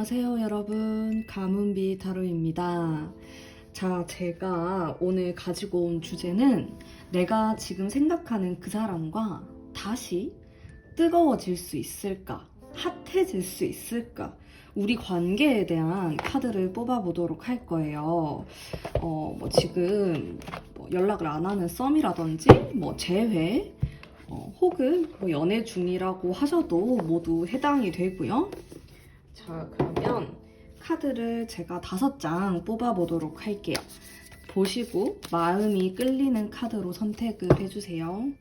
안녕하세요, 여러분. 가문비 타로입니다. 자, 제가 오늘 가지고 온 주제는 내가 지금 생각하는 그 사람과 다시 뜨거워질 수 있을까? 핫해질 수 있을까? 우리 관계에 대한 카드를 뽑아보도록 할 거예요. 지금 연락을 안 하는 썸이라든지, 재회, 혹은 연애 중이라고 하셔도 모두 해당이 되고요. 자, 그러면 카드를 제가 5장 뽑아보도록 할게요. 보시고 마음이 끌리는 카드로 선택을 해주세요.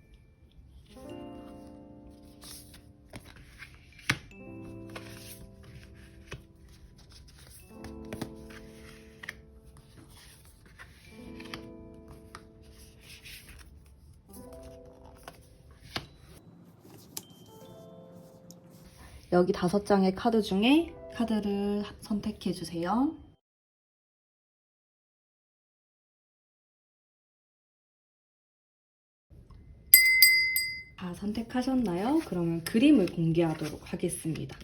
여기 5장의 카드 중에 카드를 선택해주세요. 다 선택하셨나요? 그러면 그림을 공개하도록 하겠습니다.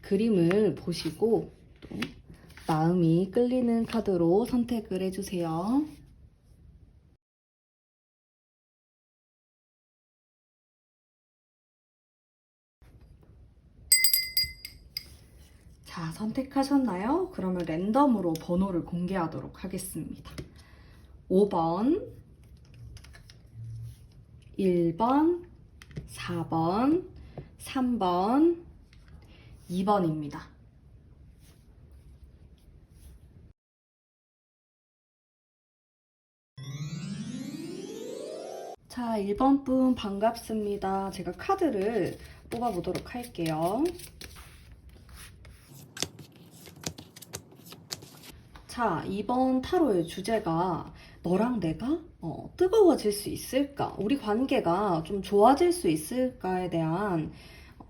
그림을 보시고 또 마음이 끌리는 카드로 선택을 해주세요. 자, 선택하셨나요? 그러면 랜덤으로 번호를 공개하도록 하겠습니다. 5번, 1번, 4번, 3번, 2번입니다. 자, 1번 분 반갑습니다. 제가 카드를 뽑아보도록 할게요. 자, 이번 타로의 주제가 너랑 내가 뜨거워질 수 있을까? 우리 관계가 좀 좋아질 수 있을까에 대한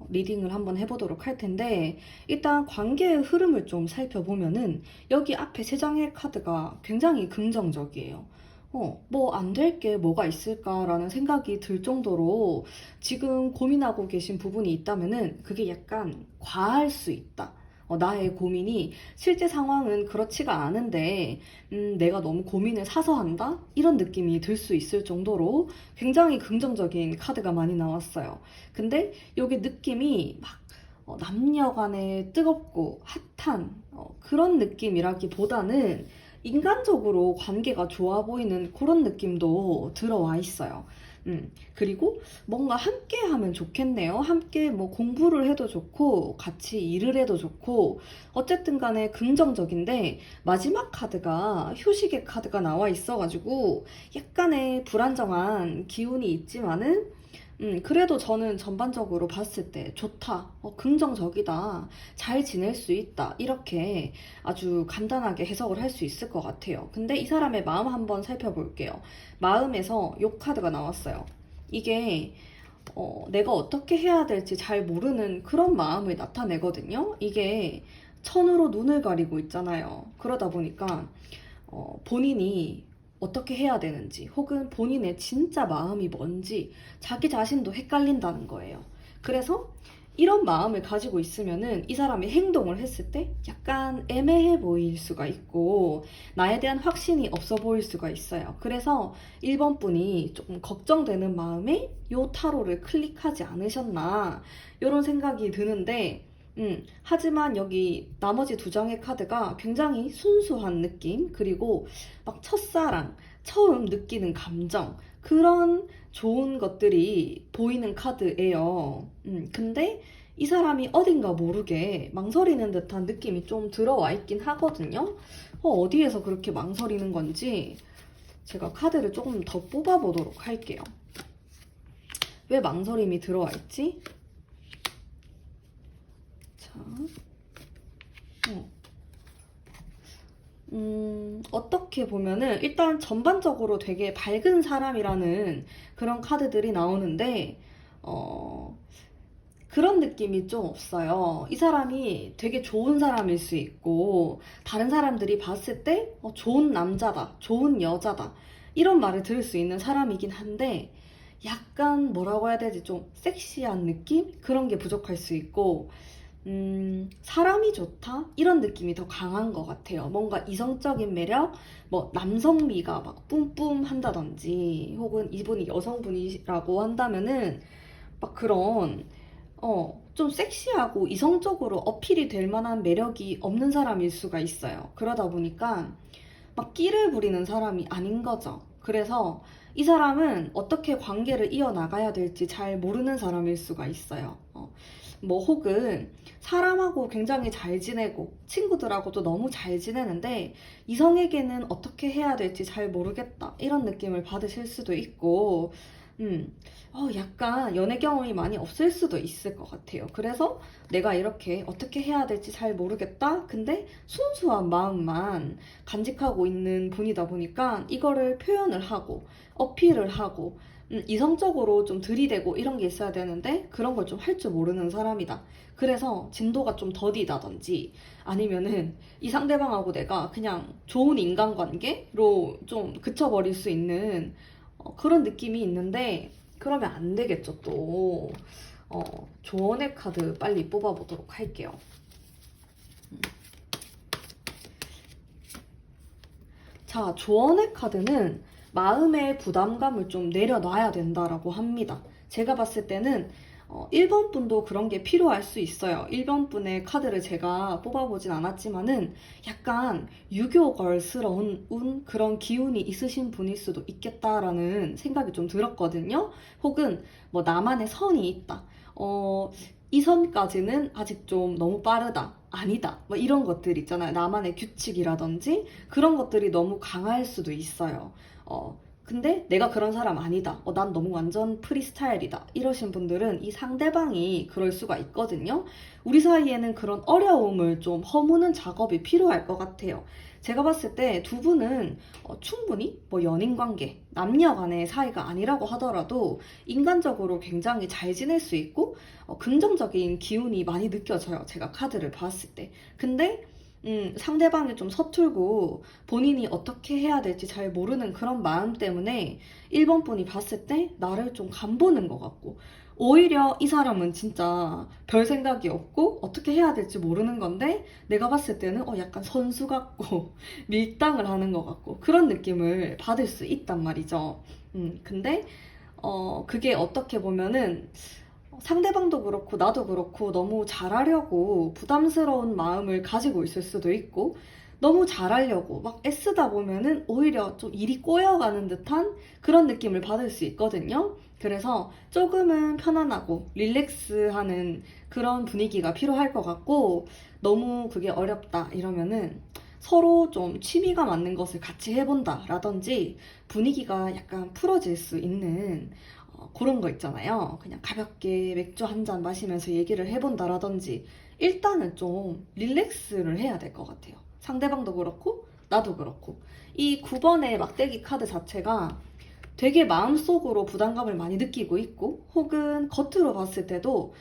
리딩을 한번 해보도록 할 텐데, 일단 관계의 흐름을 좀 살펴보면은 여기 앞에 3장의 카드가 굉장히 긍정적이에요. 안 될 게 뭐가 있을까라는 생각이 들 정도로 지금 고민하고 계신 부분이 있다면은 그게 약간 과할 수 있다. 나의 고민이 실제 상황은 그렇지가 않은데 내가 너무 고민을 사서 한다? 이런 느낌이 들 수 있을 정도로 굉장히 긍정적인 카드가 많이 나왔어요. 근데 이게 느낌이 막 남녀 간에 뜨겁고 핫한 그런 느낌이라기보다는 인간적으로 관계가 좋아 보이는 그런 느낌도 들어와 있어요. 그리고 뭔가 함께 하면 좋겠네요. 함께 공부를 해도 좋고, 같이 일을 해도 좋고, 어쨌든 간에 긍정적인데, 마지막 카드가 휴식의 카드가 나와 있어가지고, 약간의 불안정한 기운이 있지만은, 그래도 저는 전반적으로 봤을 때 좋다, 긍정적이다, 잘 지낼 수 있다, 이렇게 아주 간단하게 해석을 할 수 있을 것 같아요. 근데 이 사람의 마음 한번 살펴볼게요. 마음에서 요 카드가 나왔어요. 이게 내가 어떻게 해야 될지 잘 모르는 그런 마음을 나타내거든요. 이게 천으로 눈을 가리고 있잖아요. 그러다 보니까 본인이 어떻게 해야 되는지 혹은 본인의 진짜 마음이 뭔지 자기 자신도 헷갈린다는 거예요. 그래서 이런 마음을 가지고 있으면은 이 사람이 행동을 했을 때 약간 애매해 보일 수가 있고 나에 대한 확신이 없어 보일 수가 있어요. 그래서 1번 분이 조금 걱정되는 마음에 요 타로를 클릭하지 않으셨나 이런 생각이 드는데 하지만 여기 나머지 2장의 카드가 굉장히 순수한 느낌, 그리고 막 첫사랑, 처음 느끼는 감정, 그런 좋은 것들이 보이는 카드예요. 근데 이 사람이 어딘가 모르게 망설이는 듯한 느낌이 좀 들어와 있긴 하거든요. 어디에서 그렇게 망설이는 건지 제가 카드를 조금 더 뽑아보도록 할게요. 왜 망설임이 들어와 있지? 자, 어떻게 보면은 일단 전반적으로 되게 밝은 사람이라는 그런 카드들이 나오는데 그런 느낌이 좀 없어요. 이 사람이 되게 좋은 사람일 수 있고 다른 사람들이 봤을 때 좋은 남자다, 좋은 여자다 이런 말을 들을 수 있는 사람이긴 한데 약간 뭐라고 해야 되지? 좀 섹시한 느낌? 그런 게 부족할 수 있고 사람이 좋다? 이런 느낌이 더 강한 것 같아요. 뭔가 이성적인 매력, 뭐 남성미가 막 뿜뿜 한다든지, 혹은 이분이 여성분이라고 한다면은 막 그런 좀 섹시하고 이성적으로 어필이 될 만한 매력이 없는 사람일 수가 있어요. 그러다 보니까 막 끼를 부리는 사람이 아닌 거죠. 그래서 이 사람은 어떻게 관계를 이어나가야 될지 잘 모르는 사람일 수가 있어요. 뭐 혹은 사람하고 굉장히 잘 지내고 친구들하고도 너무 잘 지내는데 이성에게는 어떻게 해야 될지 잘 모르겠다 이런 느낌을 받으실 수도 있고 약간 연애 경험이 많이 없을 수도 있을 것 같아요. 그래서 내가 이렇게 어떻게 해야 될지 잘 모르겠다. 근데 순수한 마음만 간직하고 있는 분이다 보니까 이거를 표현을 하고 어필을 하고 이성적으로 좀 들이대고 이런 게 있어야 되는데 그런 걸 좀 할 줄 모르는 사람이다. 그래서 진도가 좀 더디다든지 아니면은 이 상대방하고 내가 그냥 좋은 인간관계로 좀 그쳐버릴 수 있는 그런 느낌이 있는데 그러면 안 되겠죠 또. 조언의 카드 빨리 뽑아보도록 할게요. 자, 조언의 카드는 마음의 부담감을 좀 내려놔야 된다라고 합니다. 제가 봤을 때는 1번 분도 그런 게 필요할 수 있어요. 1번 분의 카드를 제가 뽑아보진 않았지만은 약간 유교걸스러운 그런 기운이 있으신 분일 수도 있겠다라는 생각이 좀 들었거든요. 혹은 뭐 나만의 선이 있다. 이 선까지는 아직 좀 너무 빠르다. 아니다. 뭐 이런 것들 있잖아요. 나만의 규칙이라든지 그런 것들이 너무 강할 수도 있어요. 근데 내가 그런 사람 아니다. 난 너무 완전 프리스타일이다. 이러신 분들은 이 상대방이 그럴 수가 있거든요. 우리 사이에는 그런 어려움을 좀 허무는 작업이 필요할 것 같아요. 제가 봤을 때 두 분은 충분히 뭐 연인 관계, 남녀 간의 사이가 아니라고 하더라도 인간적으로 굉장히 잘 지낼 수 있고 긍정적인 기운이 많이 느껴져요. 제가 카드를 봤을 때. 근데 상대방이 좀 서툴고 본인이 어떻게 해야 될지 잘 모르는 그런 마음 때문에 1번 분이 봤을 때 나를 좀 간보는 것 같고 오히려 이 사람은 진짜 별 생각이 없고 어떻게 해야 될지 모르는 건데 내가 봤을 때는 약간 선수 같고 밀당을 하는 것 같고 그런 느낌을 받을 수 있단 말이죠. 근데 그게 어떻게 보면은 상대방도 그렇고 나도 그렇고 너무 잘하려고 부담스러운 마음을 가지고 있을 수도 있고 너무 잘하려고 막 애쓰다 보면은 오히려 좀 일이 꼬여가는 듯한 그런 느낌을 받을 수 있거든요. 그래서 조금은 편안하고 릴렉스하는 그런 분위기가 필요할 것 같고 너무 그게 어렵다 이러면은 서로 좀 취미가 맞는 것을 같이 해본다 라든지 분위기가 약간 풀어질 수 있는 그런 거 있잖아요. 그냥 가볍게 맥주 한 잔 마시면서 얘기를 해본다라든지 일단은 좀 릴렉스를 해야 될 것 같아요. 상대방도 그렇고 나도 그렇고 이 9번의 막대기 카드 자체가 되게 마음속으로 부담감을 많이 느끼고 있고 혹은 겉으로 봤을 때도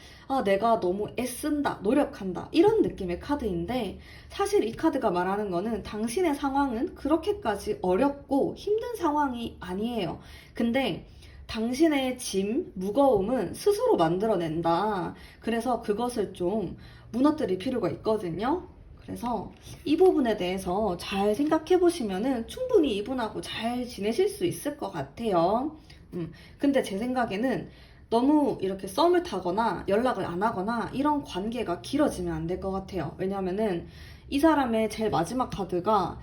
내가 너무 애쓴다, 노력한다 이런 느낌의 카드인데 사실 이 카드가 말하는 거는 당신의 상황은 그렇게까지 어렵고 힘든 상황이 아니에요. 근데 당신의 짐, 무거움은 스스로 만들어낸다. 그래서 그것을 좀 무너뜨릴 필요가 있거든요. 그래서 이 부분에 대해서 잘 생각해 보시면은 충분히 이분하고 잘 지내실 수 있을 것 같아요. 근데 제 생각에는 너무 이렇게 썸을 타거나 연락을 안 하거나 이런 관계가 길어지면 안 될 것 같아요. 왜냐면은 이 사람의 제일 마지막 카드가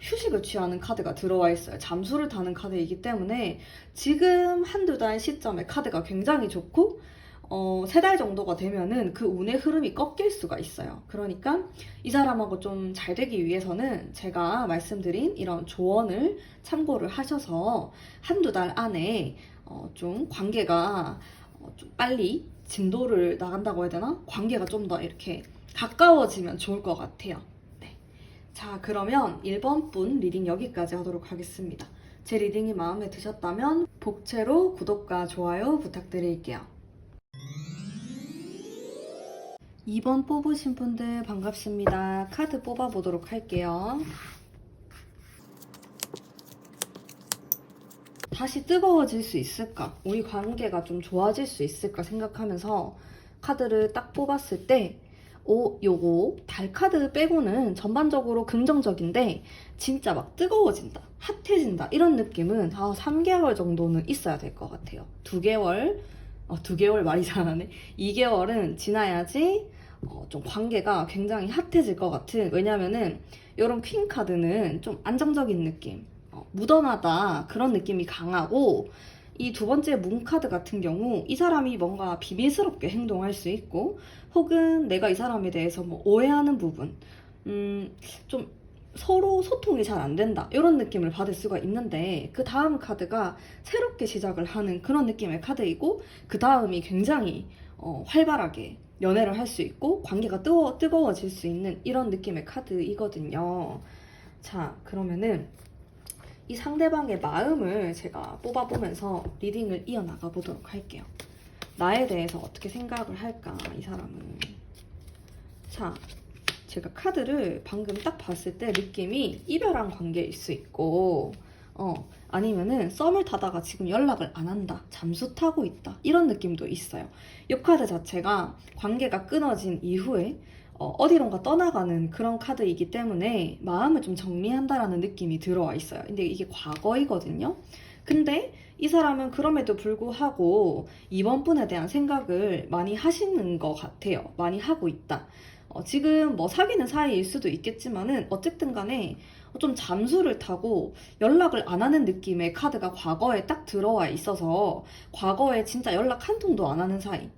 휴식을 취하는 카드가 들어와 있어요. 잠수를 타는 카드이기 때문에 지금 한두 달 시점에 카드가 굉장히 좋고 3달 정도가 되면은 그 운의 흐름이 꺾일 수가 있어요. 그러니까 이 사람하고 좀 잘 되기 위해서는 제가 말씀드린 이런 조언을 참고를 하셔서 한두 달 안에 좀 관계가 좀 빨리 진도를 나간다고 해야 되나? 관계가 좀 더 이렇게 가까워지면 좋을 것 같아요. 네. 자, 그러면 1번 분 리딩 여기까지 하도록 하겠습니다. 제 리딩이 마음에 드셨다면 복채로 구독과 좋아요 부탁드릴게요. 2번 뽑으신 분들 반갑습니다. 카드 뽑아보도록 할게요. 다시 뜨거워질 수 있을까? 우리 관계가 좀 좋아질 수 있을까 생각하면서 카드를 딱 뽑았을 때 요거 달 카드 빼고는 전반적으로 긍정적인데 진짜 막 뜨거워진다, 핫해진다 이런 느낌은 3개월 정도는 있어야 될 것 같아요. 2개월, 2개월 말이 잘하네. 2개월은 지나야지 좀 관계가 굉장히 핫해질 것 같은, 왜냐면은 이런 퀸 카드는 좀 안정적인 느낌, 무던하다 그런 느낌이 강하고, 이 두 번째 문 카드 같은 경우 이 사람이 뭔가 비밀스럽게 행동할 수 있고, 혹은 내가 이 사람에 대해서 뭐 오해하는 부분, 좀 서로 소통이 잘 안 된다 이런 느낌을 받을 수가 있는데, 그 다음 카드가 새롭게 시작을 하는 그런 느낌의 카드이고, 그 다음이 굉장히 활발하게 연애를 할 수 있고 관계가 뜨거워질 수 있는 이런 느낌의 카드이거든요. 자, 그러면은 이 상대방의 마음을 제가 뽑아보면서 리딩을 이어나가 보도록 할게요. 나에 대해서 어떻게 생각을 할까, 이 사람은. 자, 제가 카드를 방금 딱 봤을 때 느낌이 이별한 관계일 수 있고, 아니면은 썸을 타다가 지금 연락을 안 한다, 잠수 타고 있다 이런 느낌도 있어요. 이 카드 자체가 관계가 끊어진 이후에 어디론가 떠나가는 그런 카드이기 때문에 마음을 좀 정리한다라는 느낌이 들어와 있어요. 근데 이게 과거이거든요. 근데 이 사람은 그럼에도 불구하고 이번 분에 대한 생각을 많이 하시는 것 같아요. 많이 하고 있다. 지금 뭐 사귀는 사이일 수도 있겠지만은 어쨌든 간에 좀 잠수를 타고 연락을 안 하는 느낌의 카드가 과거에 딱 들어와 있어서, 과거에 진짜 연락 한 통도 안 하는 사이,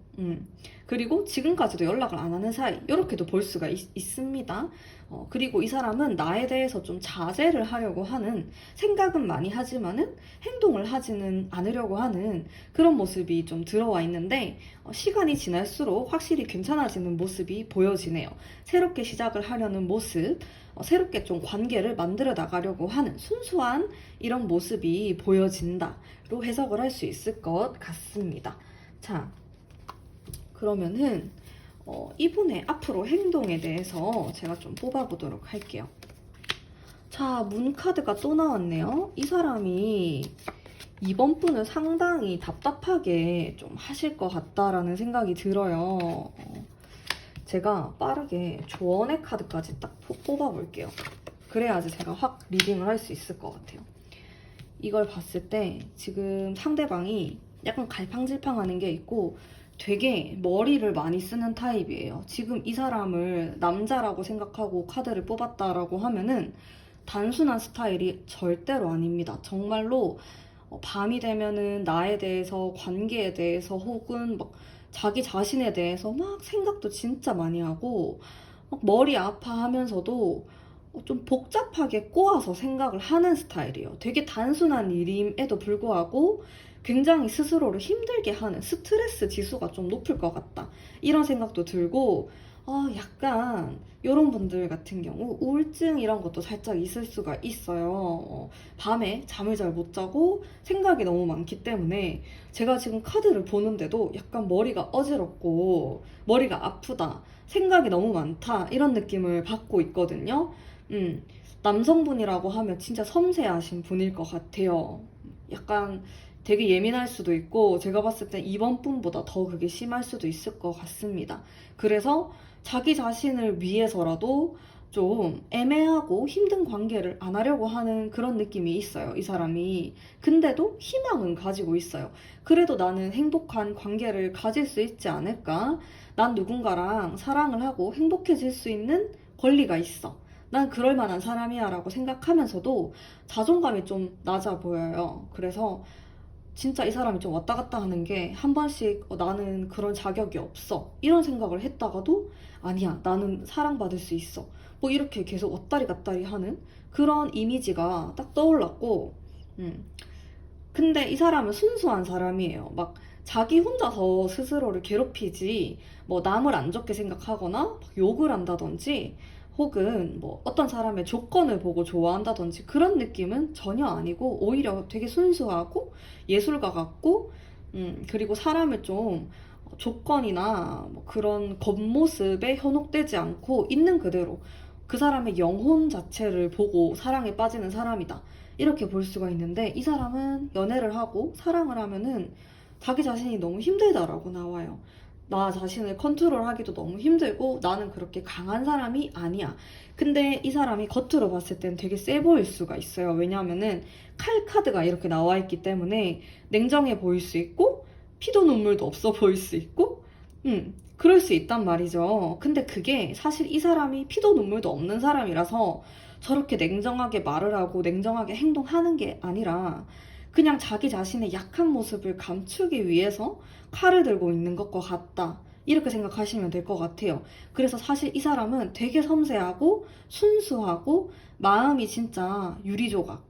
그리고 지금까지도 연락을 안 하는 사이, 이렇게도 볼 수가 있습니다. 그리고 이 사람은 나에 대해서 좀 자제를 하려고 하는, 생각은 많이 하지만은 행동을 하지는 않으려고 하는 그런 모습이 좀 들어와 있는데, 시간이 지날수록 확실히 괜찮아지는 모습이 보여지네요. 새롭게 시작을 하려는 모습, 새롭게 좀 관계를 만들어 나가려고 하는 순수한 이런 모습이 보여진다로 해석을 할 수 있을 것 같습니다. 자, 그러면은 이분의 앞으로 행동에 대해서 제가 좀 뽑아보도록 할게요. 자, 문 카드가 또 나왔네요. 이 사람이 이번 분을 상당히 답답하게 좀 하실 것 같다라는 생각이 들어요. 제가 빠르게 조언의 카드까지 딱 뽑아볼게요. 그래야지 제가 확 리딩을 할 수 있을 것 같아요. 이걸 봤을 때 지금 상대방이 약간 갈팡질팡하는 게 있고 되게 머리를 많이 쓰는 타입이에요. 지금 이 사람을 남자라고 생각하고 카드를 뽑았다라고 하면은 단순한 스타일이 절대로 아닙니다. 정말로 밤이 되면은 나에 대해서, 관계에 대해서, 혹은 막 자기 자신에 대해서 막 생각도 진짜 많이 하고, 막 머리 아파하면서도 좀 복잡하게 꼬아서 생각을 하는 스타일이에요. 되게 단순한 일임에도 불구하고 굉장히 스스로를 힘들게 하는, 스트레스 지수가 좀 높을 것 같다 이런 생각도 들고, 약간 이런 분들 같은 경우 우울증 이런 것도 살짝 있을 수가 있어요. 밤에 잠을 잘 못 자고 생각이 너무 많기 때문에 제가 지금 카드를 보는데도 약간 머리가 어지럽고 머리가 아프다, 생각이 너무 많다 이런 느낌을 받고 있거든요. 남성분이라고 하면 진짜 섬세하신 분일 것 같아요. 약간 되게 예민할 수도 있고, 제가 봤을 땐 이번 분보다 더 그게 심할 수도 있을 것 같습니다. 그래서 자기 자신을 위해서라도 좀 애매하고 힘든 관계를 안 하려고 하는 그런 느낌이 있어요, 이 사람이. 근데도 희망은 가지고 있어요. 그래도 나는 행복한 관계를 가질 수 있지 않을까? 난 누군가랑 사랑을 하고 행복해질 수 있는 권리가 있어. 난 그럴 만한 사람이야 라고 생각하면서도 자존감이 좀 낮아 보여요. 그래서 진짜 이 사람이 좀 왔다 갔다 하는 게, 한 번씩 나는 그런 자격이 없어 이런 생각을 했다가도 아니야, 나는 사랑받을 수 있어, 뭐 이렇게 계속 왔다리 갔다리 하는 그런 이미지가 딱 떠올랐고, 근데 이 사람은 순수한 사람이에요. 막 자기 혼자서 스스로를 괴롭히지, 뭐 남을 안 좋게 생각하거나 막 욕을 한다든지, 혹은 뭐 어떤 사람의 조건을 보고 좋아한다든지 그런 느낌은 전혀 아니고, 오히려 되게 순수하고 예술가 같고, 그리고 사람을 좀 조건이나 뭐 그런 겉모습에 현혹되지 않고 있는 그대로 그 사람의 영혼 자체를 보고 사랑에 빠지는 사람이다, 이렇게 볼 수가 있는데, 이 사람은 연애를 하고 사랑을 하면은 자기 자신이 너무 힘들다라고 나와요. 나 자신을 컨트롤하기도 너무 힘들고 나는 그렇게 강한 사람이 아니야. 근데 이 사람이 겉으로 봤을 땐 되게 세 보일 수가 있어요. 왜냐하면은 칼 카드가 이렇게 나와 있기 때문에 냉정해 보일 수 있고 피도 눈물도 없어 보일 수 있고 그럴 수 있단 말이죠. 근데 그게 사실 이 사람이 피도 눈물도 없는 사람이라서 저렇게 냉정하게 말을 하고 냉정하게 행동하는 게 아니라 그냥 자기 자신의 약한 모습을 감추기 위해서 칼을 들고 있는 것과 같다. 이렇게 생각하시면 될 것 같아요. 그래서 사실 이 사람은 되게 섬세하고 순수하고 마음이 진짜 유리조각.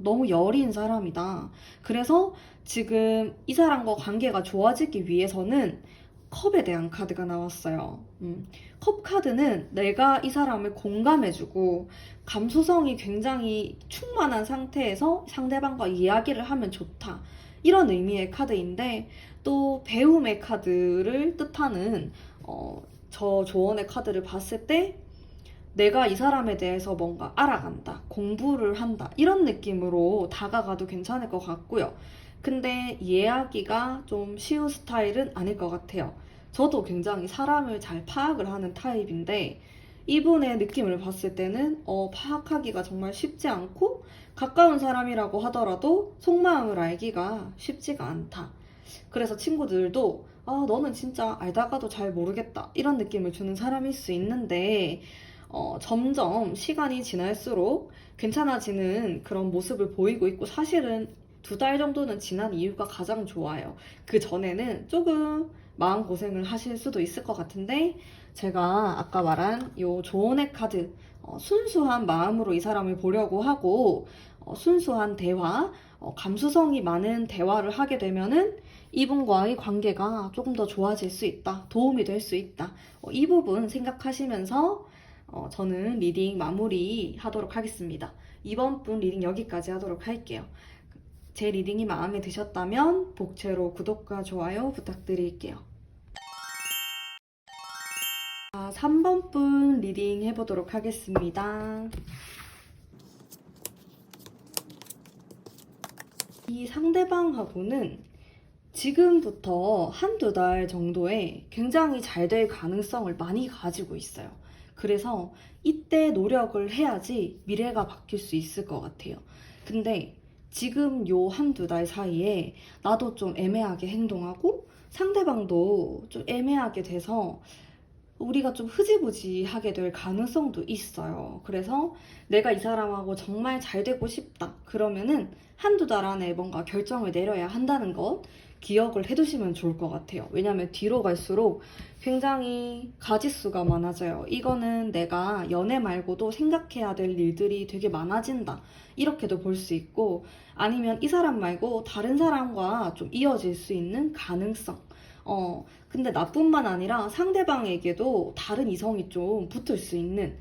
너무 여린 사람이다. 그래서 지금 이 사람과 관계가 좋아지기 위해서는 컵에 대한 카드가 나왔어요. 컵 카드는 내가 이 사람을 공감해주고 감수성이 굉장히 충만한 상태에서 상대방과 이야기를 하면 좋다. 이런 의미의 카드인데 또 배움의 카드를 뜻하는 저 조언의 카드를 봤을 때 내가 이 사람에 대해서 뭔가 알아간다, 공부를 한다, 이런 느낌으로 다가가도 괜찮을 것 같고요. 근데 이해하기가 좀 쉬운 스타일은 아닐 것 같아요. 저도 굉장히 사람을 잘 파악을 하는 타입인데, 이분의 느낌을 봤을 때는, 파악하기가 정말 쉽지 않고, 가까운 사람이라고 하더라도 속마음을 알기가 쉽지가 않다. 그래서 친구들도, 너는 진짜 알다가도 잘 모르겠다. 이런 느낌을 주는 사람일 수 있는데, 점점 시간이 지날수록 괜찮아지는 그런 모습을 보이고 있고 사실은 2달 정도는 지난 이유가 가장 좋아요. 그 전에는 조금 마음고생을 하실 수도 있을 것 같은데 제가 아까 말한 요 조언의 카드 순수한 마음으로 이 사람을 보려고 하고 순수한 대화, 감수성이 많은 대화를 하게 되면은 이분과의 관계가 조금 더 좋아질 수 있다. 도움이 될 수 있다. 이 부분 생각하시면서 저는 리딩 마무리 하도록 하겠습니다. 이번 분 리딩 여기까지 하도록 할게요. 제 리딩이 마음에 드셨다면 복채로 구독과 좋아요 부탁드릴게요. 3번 분 리딩 해보도록 하겠습니다. 이 상대방하고는 지금부터 1~2달 정도에 굉장히 잘 될 가능성을 많이 가지고 있어요. 그래서 이때 노력을 해야지 미래가 바뀔 수 있을 것 같아요. 근데 지금 요 1~2달 사이에 나도 좀 애매하게 행동하고 상대방도 좀 애매하게 돼서 우리가 좀 흐지부지하게 될 가능성도 있어요. 그래서 내가 이 사람하고 정말 잘 되고 싶다. 그러면은 1~2달 안에 뭔가 결정을 내려야 한다는 것 기억을 해두시면 좋을 것 같아요. 왜냐면 뒤로 갈수록 굉장히 가짓수가 많아져요. 이거는 내가 연애 말고도 생각해야 될 일들이 되게 많아진다. 이렇게도 볼 수 있고 아니면 이 사람 말고 다른 사람과 좀 이어질 수 있는 가능성. 근데 나뿐만 아니라 상대방에게도 다른 이성이 좀 붙을 수 있는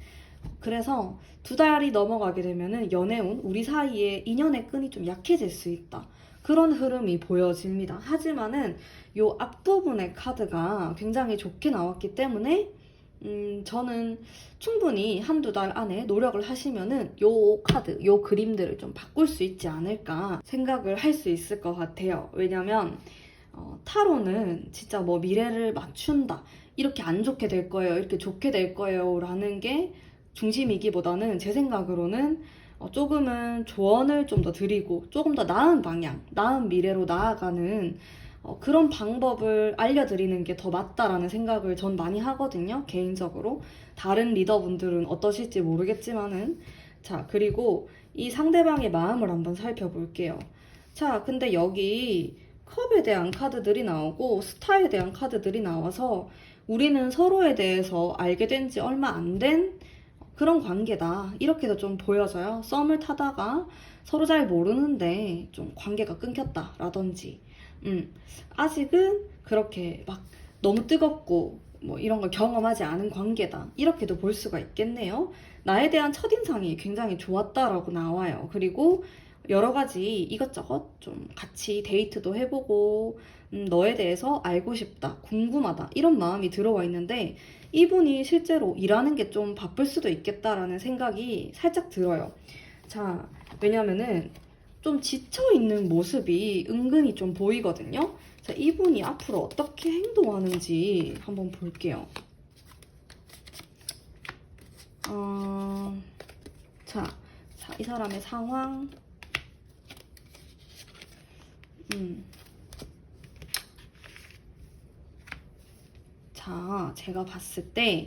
그래서 2달이 넘어가게 되면은 연애운 우리 사이에 인연의 끈이 좀 약해질 수 있다. 그런 흐름이 보여집니다. 하지만은 요 앞부분의 카드가 굉장히 좋게 나왔기 때문에 저는 충분히 1~2달 안에 노력을 하시면은 요 카드, 요 그림들을 좀 바꿀 수 있지 않을까 생각을 할 수 있을 것 같아요. 왜냐면 타로는 진짜 뭐 미래를 맞춘다. 이렇게 안 좋게 될 거예요. 이렇게 좋게 될 거예요. 라는 게 중심이기보다는 제 생각으로는 조금은 조언을 좀 더 드리고 조금 더 나은 방향, 나은 미래로 나아가는 그런 방법을 알려드리는 게 더 맞다라는 생각을 전 많이 하거든요. 개인적으로. 다른 리더분들은 어떠실지 모르겠지만은. 자, 그리고 이 상대방의 마음을 한번 살펴볼게요. 자, 근데 여기 컵에 대한 카드들이 나오고 스타에 대한 카드들이 나와서 우리는 서로에 대해서 알게 된 지 얼마 안 된 그런 관계다. 이렇게도 좀 보여져요. 썸을 타다가 서로 잘 모르는데 좀 관계가 끊겼다. 라든지. 아직은 그렇게 막 너무 뜨겁고 뭐 이런 걸 경험하지 않은 관계다. 이렇게도 볼 수가 있겠네요. 나에 대한 첫인상이 굉장히 좋았다라고 나와요. 그리고 여러 가지 이것저것 좀 같이 데이트도 해보고 너에 대해서 알고 싶다, 궁금하다 이런 마음이 들어와 있는데 이분이 실제로 일하는 게 좀 바쁠 수도 있겠다라는 생각이 살짝 들어요. 자, 왜냐면은 좀 지쳐있는 모습이 은근히 좀 보이거든요. 자, 이분이 앞으로 어떻게 행동하는지 한번 볼게요. 자, 이 사람의 상황. 자, 제가 봤을 때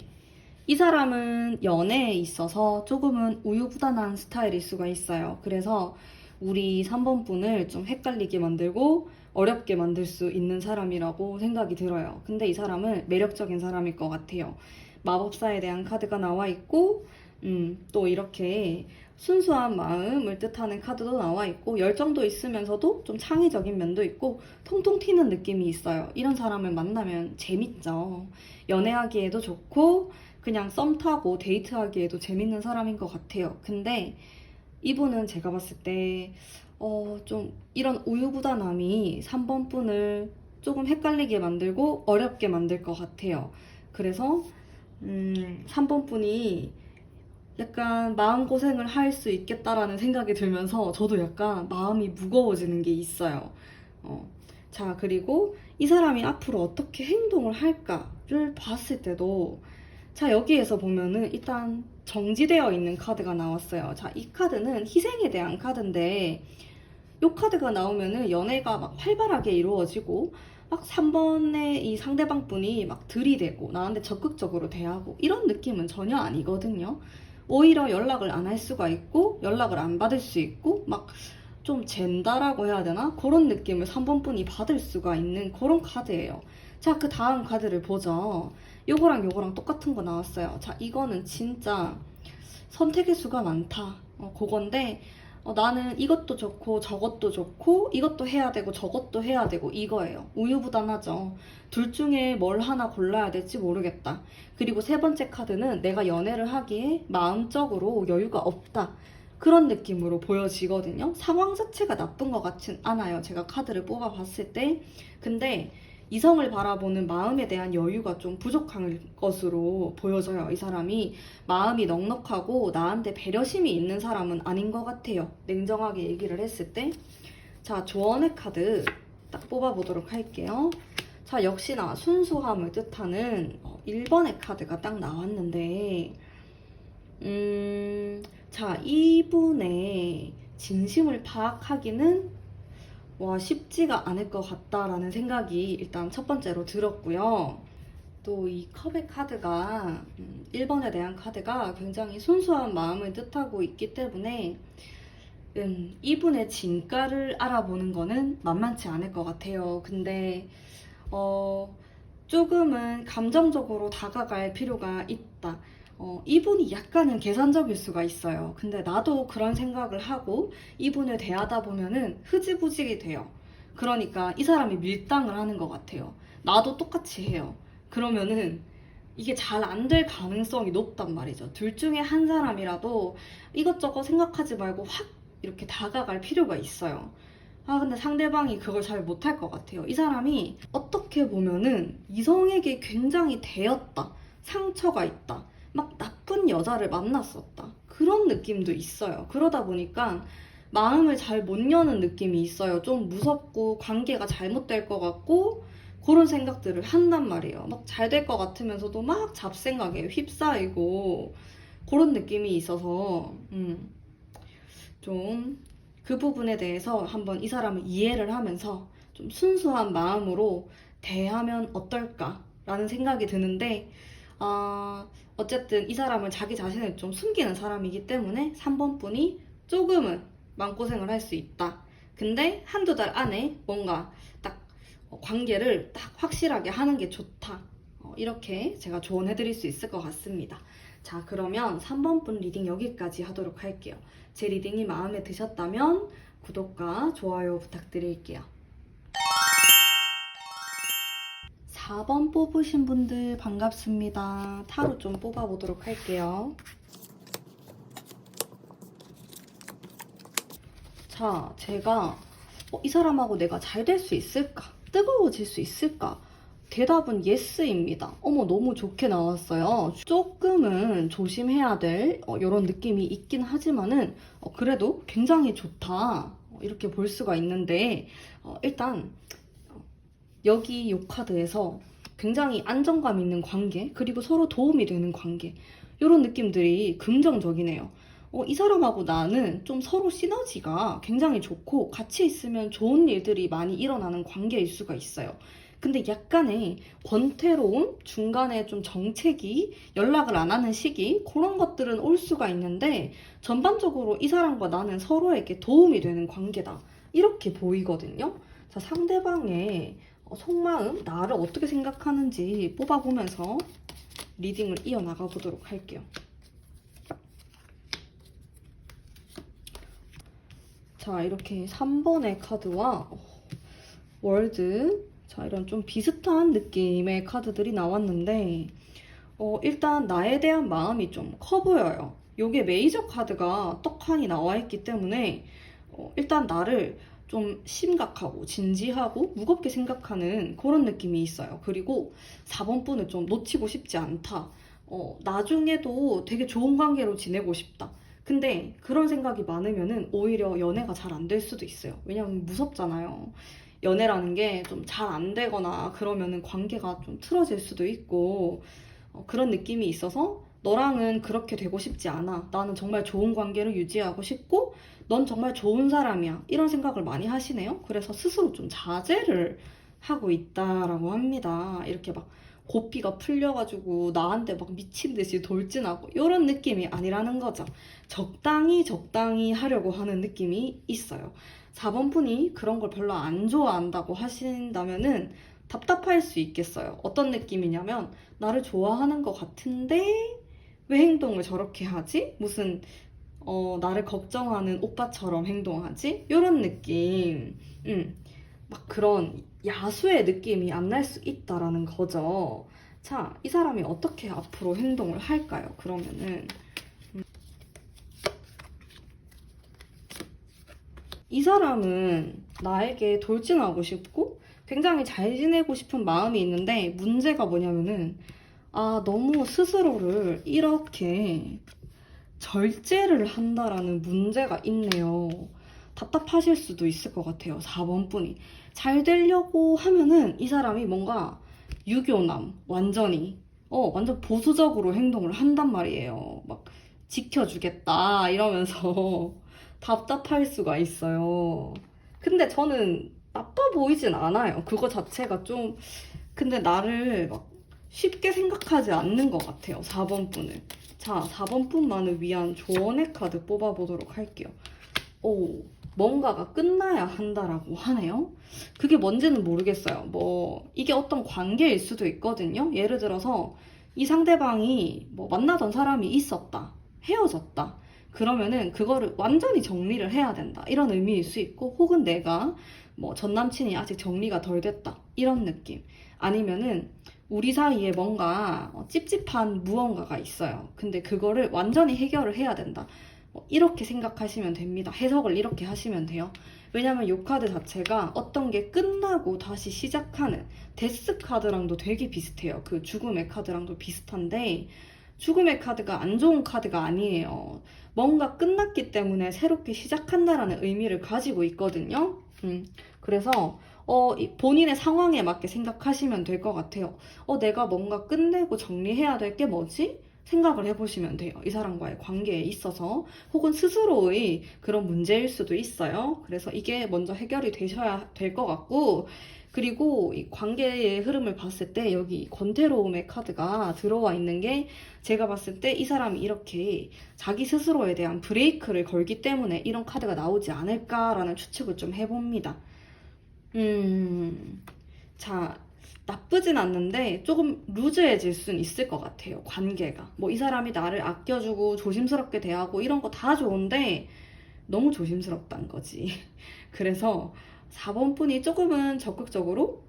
이 사람은 연애에 있어서 조금은 우유부단한 스타일일 수가 있어요. 그래서 우리 3번 분을 좀 헷갈리게 만들고 어렵게 만들 수 있는 사람이라고 생각이 들어요. 근데 이 사람은 매력적인 사람일 것 같아요. 마법사에 대한 카드가 나와 있고, 또 이렇게 순수한 마음을 뜻하는 카드도 나와 있고, 열정도 있으면서도 좀 창의적인 면도 있고, 통통 튀는 느낌이 있어요. 이런 사람을 만나면 재밌죠. 연애하기에도 좋고, 그냥 썸 타고 데이트하기에도 재밌는 사람인 것 같아요. 근데 이분은 제가 봤을 때, 좀 이런 우유부단함이 3번 분을 조금 헷갈리게 만들고 어렵게 만들 것 같아요. 그래서 3번 분이 약간 마음고생을 할 수 있겠다라는 생각이 들면서 저도 약간 마음이 무거워지는 게 있어요. 자, 그리고 이 사람이 앞으로 어떻게 행동을 할까를 봤을 때도, 자, 여기에서 보면은 일단 정지되어 있는 카드가 나왔어요. 자, 이 카드는 희생에 대한 카드인데, 이 카드가 나오면은 연애가 막 활발하게 이루어지고, 막 3번의 이 상대방 분이 막 들이대고 나한테 적극적으로 대하고 이런 느낌은 전혀 아니거든요. 오히려 연락을 안 할 수가 있고 연락을 안 받을 수 있고 막 좀 젠다라고 해야 되나? 그런 느낌을 3번 분이 받을 수가 있는 그런 카드예요. 자, 그 다음 카드를 보죠. 요거랑 요거랑 똑같은 거 나왔어요. 자, 이거는 진짜 선택의 수가 많다. 그건데 나는 이것도 좋고 저것도 좋고 이것도 해야 되고 저것도 해야 되고 이거예요. 우유부단하죠. 둘 중에 뭘 하나 골라야 될지 모르겠다. 그리고 세 번째 카드는 내가 연애를 하기에 마음적으로 여유가 없다. 그런 느낌으로 보여지거든요. 상황 자체가 나쁜 것 같진 않아요. 제가 카드를 뽑아봤을 때. 근데 이성을 바라보는 마음에 대한 여유가 좀 부족한 것으로 보여져요. 이 사람이 마음이 넉넉하고 나한테 배려심이 있는 사람은 아닌 것 같아요. 냉정하게 얘기를 했을 때. 자, 조언의 카드 딱 뽑아보도록 할게요. 자, 역시나 순수함을 뜻하는 1번의 카드가 딱 나왔는데, 자, 이분의 진심을 파악하기는 쉽지가 않을 것 같다라는 생각이 일단 첫 번째로 들었고요. 또 이 컵의 카드가 1번에 대한 카드가 굉장히 순수한 마음을 뜻하고 있기 때문에 이분의 진가를 알아보는 거는 만만치 않을 것 같아요. 근데 조금은 감정적으로 다가갈 필요가 있다. 이분이 약간은 계산적일 수가 있어요. 근데 나도 그런 생각을 하고 이분을 대하다 보면은 흐지부직이 돼요. 그러니까 이 사람이 밀당을 하는 것 같아요. 나도 똑같이 해요. 그러면은 이게 잘 안 될 가능성이 높단 말이죠. 둘 중에 한 사람이라도 이것저것 생각하지 말고 확 이렇게 다가갈 필요가 있어요. 근데 상대방이 그걸 잘 못할 것 같아요. 이 사람이 어떻게 보면은 이성에게 굉장히 대였다. 상처가 있다. 막 나쁜 여자를 만났었다. 그런 느낌도 있어요. 그러다 보니까 마음을 잘 못 여는 느낌이 있어요. 좀 무섭고 관계가 잘못될 것 같고 그런 생각들을 한단 말이에요. 막 잘 될 것 같으면서도 막 잡생각에 휩싸이고 그런 느낌이 있어서 좀 그 부분에 대해서 한번 이 사람을 이해를 하면서 좀 순수한 마음으로 대하면 어떨까라는 생각이 드는데 어쨌든 이 사람은 자기 자신을 좀 숨기는 사람이기 때문에 3번 분이 조금은 마음고생을 할 수 있다. 근데 한두 달 안에 뭔가 딱 관계를 딱 확실하게 하는 게 좋다. 이렇게 제가 조언해드릴 수 있을 것 같습니다. 자, 그러면 3번 분 리딩 여기까지 하도록 할게요. 제 리딩이 마음에 드셨다면 구독과 좋아요 부탁드릴게요. 4번 뽑으신 분들 반갑습니다. 타로 좀 뽑아보도록 할게요. 자, 제가 이 사람하고 내가 잘 될 수 있을까? 뜨거워질 수 있을까? 대답은 예스입니다. 너무 좋게 나왔어요. 조금은 조심해야 될 이런 느낌이 있긴 하지만은 그래도 굉장히 좋다. 이렇게 볼 수가 있는데 일단 여기 이 카드에서 굉장히 안정감 있는 관계, 그리고 서로 도움이 되는 관계, 이런 느낌들이 긍정적이네요. 이 사람하고 나는 좀 서로 시너지가 굉장히 좋고 같이 있으면 좋은 일들이 많이 일어나는 관계일 수가 있어요. 근데 약간의 권태로움, 중간에 좀 정체기, 연락을 안 하는 시기, 그런 것들은 올 수가 있는데 전반적으로 이 사람과 나는 서로에게 도움이 되는 관계다. 이렇게 보이거든요. 자, 상대방의 속마음, 나를 어떻게 생각하는지 뽑아보면서 리딩을 이어나가 보도록 할게요. 자, 이렇게 3번의 카드와 월드, 자, 이런 좀 비슷한 느낌의 카드들이 나왔는데 일단 나에 대한 마음이 좀 커 보여요. 요게 메이저 카드가 떡하니 나와 있기 때문에 일단 나를 좀 심각하고 진지하고 무겁게 생각하는 그런 느낌이 있어요. 그리고 4번 분을 좀 놓치고 싶지 않다. 나중에도 되게 좋은 관계로 지내고 싶다. 근데 그런 생각이 많으면은 오히려 연애가 잘 안 될 수도 있어요. 왜냐면 무섭잖아요. 연애라는 게 좀 잘 안 되거나 그러면은 관계가 좀 틀어질 수도 있고 그런 느낌이 있어서 너랑은 그렇게 되고 싶지 않아. 나는 정말 좋은 관계를 유지하고 싶고 넌 정말 좋은 사람이야. 이런 생각을 많이 하시네요. 그래서 스스로 좀 자제를 하고 있다라고 합니다. 이렇게 막 고삐가 풀려가지고 나한테 막 미친 듯이 돌진하고 이런 느낌이 아니라는 거죠. 적당히 적당히 하려고 하는 느낌이 있어요. 4번 분이 그런 걸 별로 안 좋아한다고 하신다면은 답답할 수 있겠어요. 어떤 느낌이냐면 나를 좋아하는 것 같은데 왜 행동을 저렇게 하지? 무슨 나를 걱정하는 오빠처럼 행동하지? 이런 느낌. 막 그런 야수의 느낌이 안 날 수 있다라는 거죠. 자, 이 사람이 어떻게 앞으로 행동을 할까요? 그러면은 이 사람은 나에게 돌진하고 싶고 굉장히 잘 지내고 싶은 마음이 있는데 문제가 뭐냐면은 너무 스스로를 이렇게 절제를 한다라는 문제가 있네요. 답답하실 수도 있을 것 같아요. 4번 분이. 잘 되려고 하면은 이 사람이 뭔가 유교남, 완전 보수적으로 행동을 한단 말이에요. 막 지켜주겠다 이러면서 답답할 수가 있어요. 근데 저는 나빠 보이진 않아요. 그거 자체가 좀, 근데 나를 막 쉽게 생각하지 않는 것 같아요. 4번 분을. 자, 4번 분만을 위한 조언의 카드 뽑아보도록 할게요. 오, 뭔가가 끝나야 한다라고 하네요. 그게 뭔지는 모르겠어요. 뭐 이게 어떤 관계일 수도 있거든요. 예를 들어서 이 상대방이 뭐 만나던 사람이 있었다, 헤어졌다. 그러면은 그거를 완전히 정리를 해야 된다. 이런 의미일 수 있고, 혹은 내가 뭐 전 남친이 아직 정리가 덜 됐다. 이런 느낌. 아니면은 우리 사이에 뭔가 찝찝한 무언가가 있어요. 근데 그거를 완전히 해결을 해야 된다. 이렇게 생각하시면 됩니다. 해석을 이렇게 하시면 돼요. 왜냐면 이 카드 자체가 어떤 게 끝나고 다시 시작하는 데스 카드랑도 되게 비슷해요. 그 죽음의 카드랑도 비슷한데 죽음의 카드가 안 좋은 카드가 아니에요. 뭔가 끝났기 때문에 새롭게 시작한다라는 의미를 가지고 있거든요. 그래서 본인의 상황에 맞게 생각하시면 될 것 같아요. 내가 뭔가 끝내고 정리해야 될 게 뭐지? 생각을 해보시면 돼요. 이 사람과의 관계에 있어서 혹은 스스로의 그런 문제일 수도 있어요. 그래서 이게 먼저 해결이 되셔야 될 것 같고, 그리고 이 관계의 흐름을 봤을 때 여기 권태로움의 카드가 들어와 있는 게 제가 봤을 때 이 사람이 이렇게 자기 스스로에 대한 브레이크를 걸기 때문에 이런 카드가 나오지 않을까라는 추측을 좀 해봅니다. 자, 나쁘진 않는데 조금 루즈해질 수는 있을 것 같아요. 관계가. 뭐 이 사람이 나를 아껴주고 조심스럽게 대하고 이런 거 다 좋은데 너무 조심스럽다는 거지. 그래서 4번 분이 조금은 적극적으로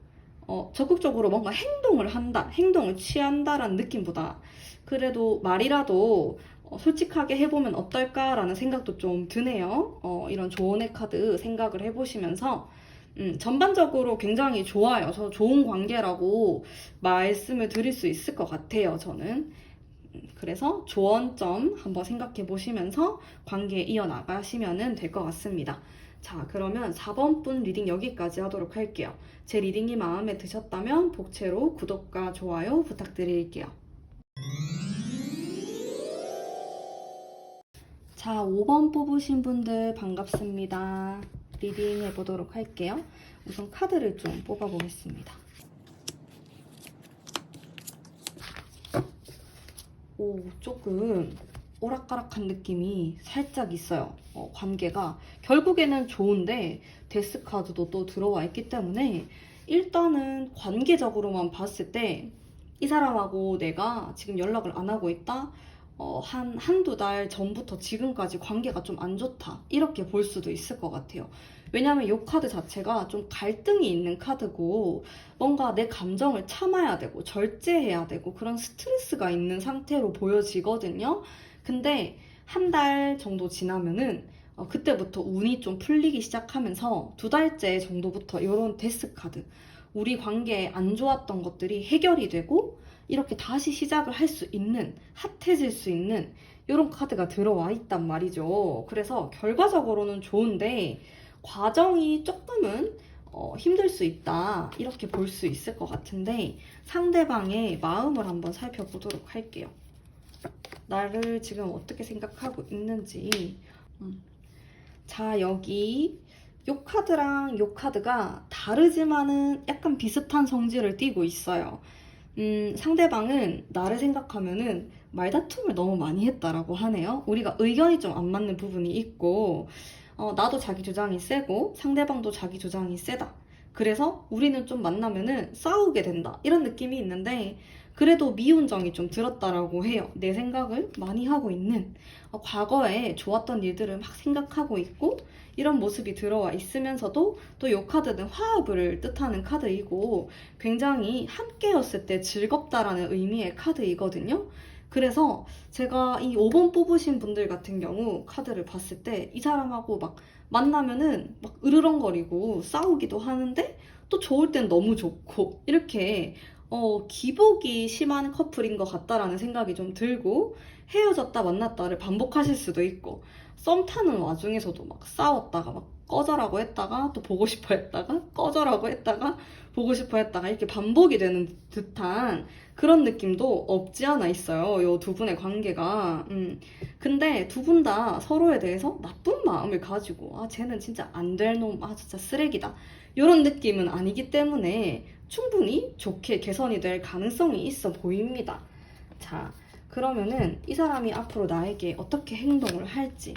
뭔가 행동을 한다, 행동을 취한다라는 느낌보다 그래도 말이라도 솔직하게 해보면 어떨까라는 생각도 좀 드네요. 이런 조언의 카드 생각을 해보시면서 전반적으로 굉장히 좋아요. 저 좋은 관계라고 말씀을 드릴 수 있을 것 같아요, 저는. 그래서 조언점 한번 생각해 보시면서 관계 이어나가시면 될 것 같습니다. 자, 그러면 4번 분 리딩 여기까지 하도록 할게요. 제 리딩이 마음에 드셨다면 복채로 구독과 좋아요 부탁드릴게요. 자, 5번 뽑으신 분들 반갑습니다. 리딩 해보도록 할게요. 우선 카드를 좀 뽑아보겠습니다. 오, 조금 오락가락한 느낌이 살짝 있어요. 관계가 결국에는 좋은데 데스 카드도 또 들어와 있기 때문에 일단은 관계적으로만 봤을 때 이 사람하고 내가 지금 연락을 안 하고 있다? 한두 달 전부터 지금까지 관계가 좀 안 좋다. 이렇게 볼 수도 있을 것 같아요. 왜냐면 이 카드 자체가 좀 갈등이 있는 카드고 뭔가 내 감정을 참아야 되고 절제해야 되고 그런 스트레스가 있는 상태로 보여지거든요. 근데 한 달 정도 지나면은 그때부터 운이 좀 풀리기 시작하면서 2달째 정도부터 이런 데스 카드 우리 관계에 안 좋았던 것들이 해결이 되고 이렇게 다시 시작을 할 수 있는 핫해질 수 있는 이런 카드가 들어와 있단 말이죠. 그래서 결과적으로는 좋은데 과정이 조금은 힘들 수 있다 이렇게 볼 수 있을 것 같은데 상대방의 마음을 한번 살펴보도록 할게요. 나를 지금 어떻게 생각하고 있는지. 자, 여기 요 카드랑 요 카드가 다르지만은 약간 비슷한 성질을 띠고 있어요. 상대방은 나를 생각하면은 말다툼을 너무 많이 했다라고 하네요. 우리가 의견이 좀 안 맞는 부분이 있고, 나도 자기 주장이 세고 상대방도 자기 주장이 세다. 그래서 우리는 좀 만나면은 싸우게 된다. 이런 느낌이 있는데, 그래도 미운 정이 좀 들었다라고 해요. 내 생각을 많이 하고 있는, 과거에 좋았던 일들을 막 생각하고 있고, 이런 모습이 들어와 있으면서도 또 이 카드는 화합을 뜻하는 카드이고 굉장히 함께였을 때 즐겁다라는 의미의 카드이거든요. 그래서 제가 이 5번 뽑으신 분들 같은 경우 카드를 봤을 때 이 사람하고 막 만나면은 막 으르렁거리고 싸우기도 하는데 또 좋을 땐 너무 좋고 이렇게 기복이 심한 커플인 것 같다라는 생각이 좀 들고 헤어졌다 만났다를 반복하실 수도 있고 썸 타는 와중에서도 막 싸웠다가 막 꺼져라고 했다가 또 보고 싶어 했다가 꺼져라고 했다가 보고 싶어 했다가 이렇게 반복이 되는 듯한 그런 느낌도 없지 않아 있어요. 요 두 분의 관계가. 근데 두 분 다 서로에 대해서 나쁜 마음을 가지고 쟤는 진짜 안 될 놈, 진짜 쓰레기다. 이런 느낌은 아니기 때문에 충분히 좋게 개선이 될 가능성이 있어 보입니다. 자, 그러면은 이 사람이 앞으로 나에게 어떻게 행동을 할지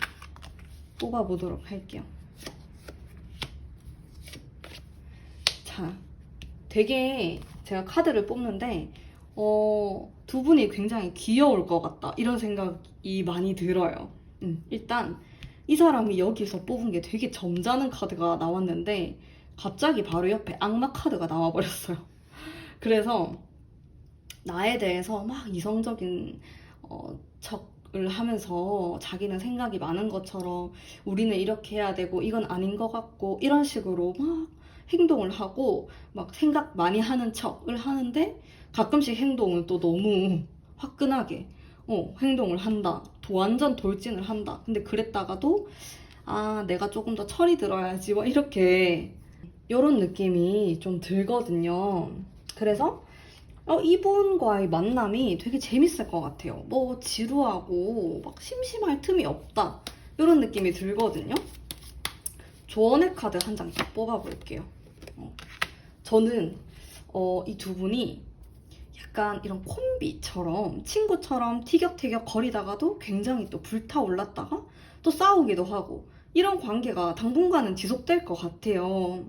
뽑아보도록 할게요. 자, 되게 제가 카드를 뽑는데 두 분이 굉장히 귀여울 것 같다 이런 생각이 많이 들어요. 일단 이 사람이 여기서 뽑은 게 되게 점잖은 카드가 나왔는데 갑자기 바로 옆에 악마 카드가 나와버렸어요. 그래서 나에 대해서 막 이성적인 척을 하면서 자기는 생각이 많은 것처럼 우리는 이렇게 해야 되고 이건 아닌 것 같고 이런 식으로 막 행동을 하고 막 생각 많이 하는 척을 하는데 가끔씩 행동은 또 너무 화끈하게 행동을 한다. 완전 돌진을 한다. 근데 그랬다가도 내가 조금 더 철이 들어야지 뭐 이렇게 이런 느낌이 좀 들거든요. 그래서 이분과의 만남이 되게 재밌을 것 같아요. 뭐 지루하고 막 심심할 틈이 없다. 이런 느낌이 들거든요. 조언의 카드 한 장 딱 뽑아볼게요. 저는 이 두 분이 약간 이런 콤비처럼 친구처럼 티격태격 거리다가도 굉장히 또 불타올랐다가 또 싸우기도 하고 이런 관계가 당분간은 지속될 것 같아요.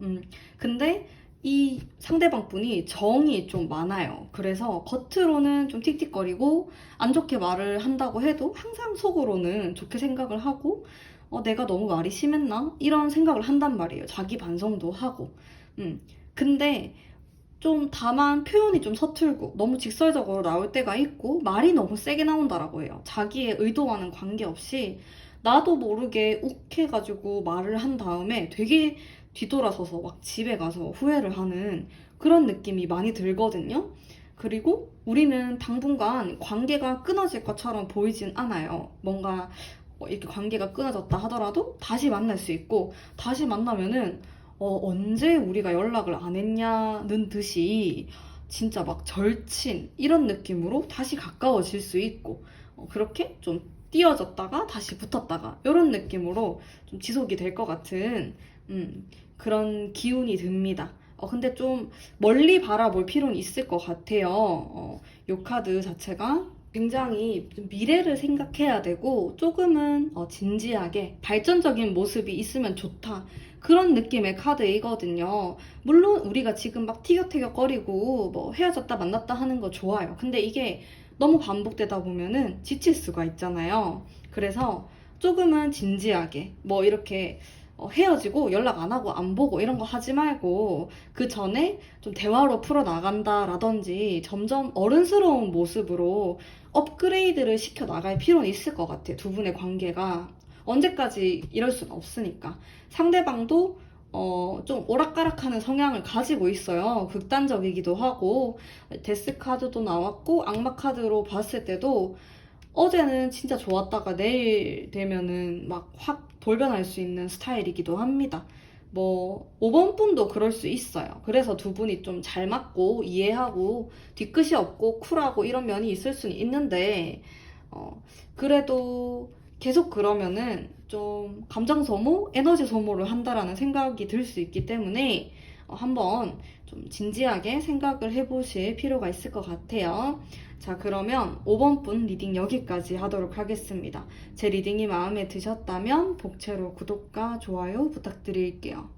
근데 이 상대방 분이 정이 좀 많아요. 그래서 겉으로는 좀 틱틱거리고 안 좋게 말을 한다고 해도 항상 속으로는 좋게 생각을 하고 내가 너무 말이 심했나? 이런 생각을 한단 말이에요. 자기 반성도 하고. 근데 좀 다만 표현이 좀 서툴고 너무 직설적으로 나올 때가 있고 말이 너무 세게 나온다라고 해요. 자기의 의도와는 관계없이 나도 모르게 욱해가지고 말을 한 다음에 되게 뒤돌아서서 막 집에 가서 후회를 하는 그런 느낌이 많이 들거든요. 그리고 우리는 당분간 관계가 끊어질 것처럼 보이진 않아요. 뭔가 뭐 이렇게 관계가 끊어졌다 하더라도 다시 만날 수 있고, 다시 만나면은 언제 우리가 연락을 안 했냐는 듯이 진짜 막 절친 이런 느낌으로 다시 가까워질 수 있고, 그렇게 좀 띄어졌다가 다시 붙었다가 이런 느낌으로 좀 지속이 될 것 같은 그런 기운이 듭니다. 근데 좀 멀리 바라볼 필요는 있을 것 같아요. 요 카드 자체가 굉장히 좀 미래를 생각해야 되고, 조금은 진지하게 발전적인 모습이 있으면 좋다, 그런 느낌의 카드이거든요. 물론 우리가 지금 막 티격태격거리고 뭐 헤어졌다 만났다 하는 거 좋아요. 근데 이게 너무 반복되다 보면은 지칠 수가 있잖아요. 그래서 조금은 진지하게 뭐 이렇게 헤어지고 연락 안 하고 안 보고 이런 거 하지 말고, 그 전에 좀 대화로 풀어나간다라든지 점점 어른스러운 모습으로 업그레이드를 시켜 나갈 필요는 있을 것 같아요. 두 분의 관계가 언제까지 이럴 수는 없으니까. 상대방도 좀 오락가락하는 성향을 가지고 있어요. 극단적이기도 하고, 데스 카드도 나왔고, 악마 카드로 봤을 때도 어제는 진짜 좋았다가 내일 되면은 막 확 돌변할 수 있는 스타일이기도 합니다. 뭐 5번 분도 그럴 수 있어요. 그래서 두 분이 좀 잘 맞고 이해하고 뒤끝이 없고 쿨하고 이런 면이 있을 수는 있는데, 그래도 계속 그러면은 좀 감정 소모, 에너지 소모를 한다라는 생각이 들 수 있기 때문에 한번 좀 진지하게 생각을 해보실 필요가 있을 것 같아요. 자, 그러면 5번 분 리딩 여기까지 하도록 하겠습니다. 제 리딩이 마음에 드셨다면 복채로 구독과 좋아요 부탁드릴게요.